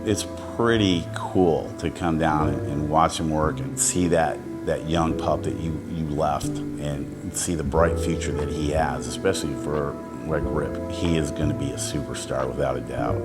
It's pretty cool to come down and watch him work and see that young pup that you left and see the bright future that he has, especially for like Rip. He is going to be a superstar without a doubt.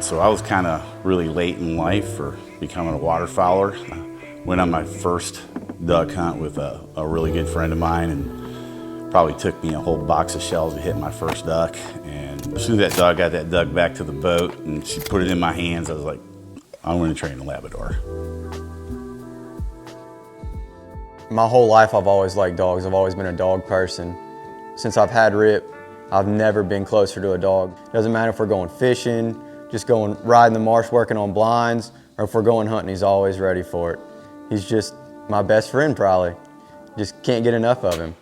So I was kind of really late in life for becoming a waterfowler. Went on my first duck hunt with a really good friend of mine, and probably took me a whole box of shells to hit my first duck. And as soon as that dog got that duck back to the boat and she put it in my hands, I was like, I'm going to train a Labrador. My whole life I've always liked dogs. I've always been a dog person. Since I've had Rip, I've never been closer to a dog. Doesn't matter if we're going fishing, just going riding the marsh working on blinds, or if we're going hunting, he's always ready for it. He's just my best friend probably. Just can't get enough of him.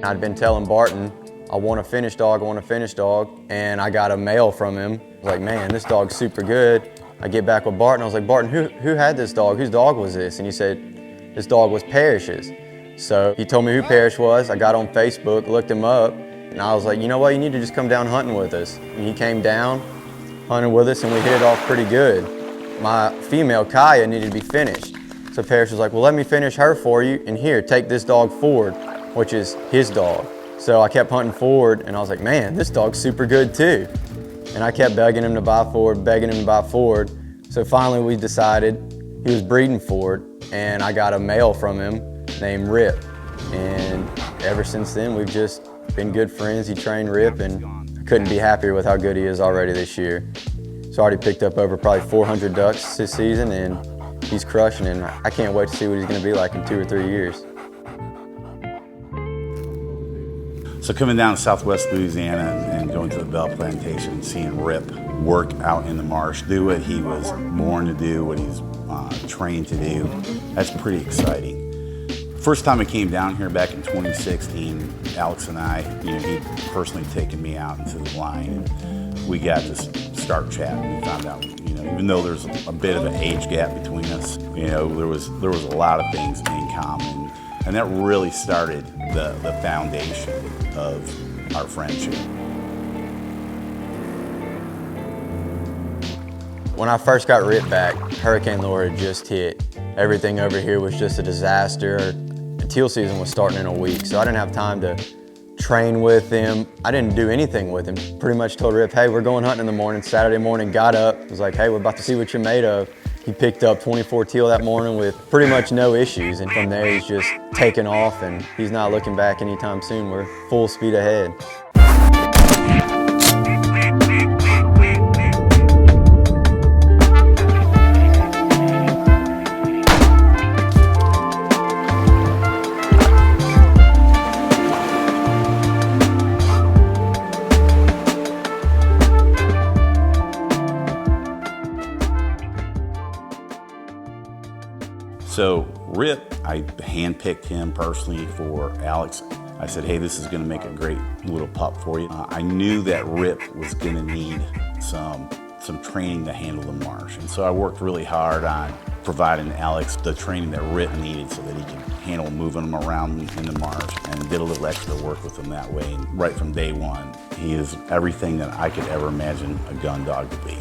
I'd been telling Barton, I want a finished dog, and I got a mail from him. I was like, man, this dog's super good. I get back with Barton, I was like, Barton, who had this dog? Whose dog was this? And he said, this dog was Parrish's. So he told me who Parrish was. I got on Facebook, looked him up, and I was like, you know what, you need to just come down hunting with us. And he came down, hunted with us, and we hit it off pretty good. My female, Kaya, needed to be finished. So Parrish was like, well, let me finish her for you, and here, take this dog Ford, which is his dog. So I kept hunting Ford, and I was like, man, this dog's super good too. And I kept begging him to buy Ford, So finally we decided he was breeding Ford, and I got a male from him named Rip. And ever since then, we've just been good friends. He trained Rip, and I couldn't be happier with how good he is already this year. So I already picked up over probably 400 ducks this season, and he's crushing, and I can't wait to see what he's gonna be like in 2 or 3 years. So coming down to Southwest Louisiana and going to the Bell Plantation and seeing Rip work out in the marsh, do what he was born to do, what he's trained to do, that's pretty exciting. First time I came down here back in 2016, Alex and I, he'd personally taken me out into the line, and we got to start chatting. We found out, even though there's a bit of an age gap between us, there was a lot of things in common. And that really started the foundation of our friendship. When I first got Rip back, Hurricane Laura had just hit. Everything over here was just a disaster. The teal season was starting in a week, so I didn't have time to train with him. I didn't do anything with him. Pretty much told Rip, hey, we're going hunting in the morning. Saturday morning, got up, was like, hey, we're about to see what you're made of. He picked up 24 teal that morning with pretty much no issues, and from there he's just taken off, and he's not looking back anytime soon. We're full speed ahead. So Rip, I handpicked him personally for Alex. I said, hey, this is gonna make a great little pup for you. I knew that Rip was gonna need some some training to handle the marsh. And so I worked really hard on providing Alex the training that Rip needed so that he could handle moving him around in the marsh, and did a little extra work with him that way. And right from day one, he is everything that I could ever imagine a gun dog to be.